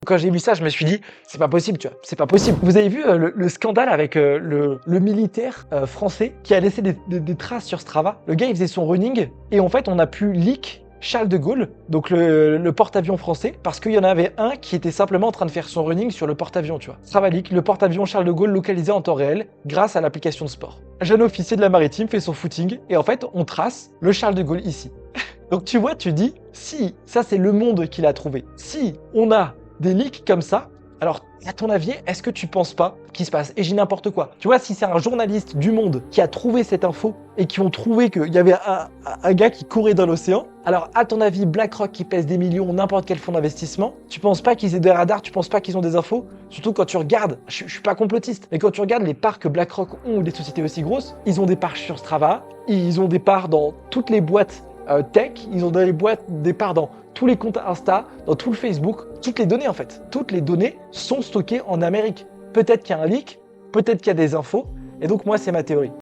quand j'ai vu ça, je me suis dit, c'est pas possible, tu vois, c'est pas possible. Vous avez vu le scandale avec le militaire français qui a laissé des traces sur Strava. Le gars, il faisait son running et en fait, on a pu leak Charles de Gaulle, donc le porte-avions français, parce qu'il y en avait un qui était simplement en train de faire son running sur le porte-avions, tu vois. Strava leak, le porte-avions Charles de Gaulle localisé en temps réel grâce à l'application de sport. Un jeune officier de la maritime fait son footing et en fait, on trace le Charles de Gaulle ici. Donc tu vois, tu dis, si ça c'est le monde qui l'a trouvé, si on a des leaks comme ça, alors à ton avis, est-ce que tu penses pas qu'il se passe? Et j'ai n'importe quoi. Tu vois, si c'est un journaliste du Monde qui a trouvé cette info et qui ont trouvé qu'il y avait un gars qui courait dans l'océan, alors à ton avis, BlackRock qui pèse des millions, n'importe quel fonds d'investissement, tu penses pas qu'ils aient des radars, tu penses pas qu'ils ont des infos? Surtout quand tu regardes, je suis pas complotiste, mais quand tu regardes les parts que BlackRock ont ou des sociétés aussi grosses, ils ont des parts sur Strava, ils ont des parts dans toutes les boîtes tech, ils ont des parts dans tous les comptes Insta, dans tout le Facebook, toutes les données en fait. Toutes les données sont stockées en Amérique. Peut-être qu'il y a un leak, peut-être qu'il y a des infos, et donc moi c'est ma théorie.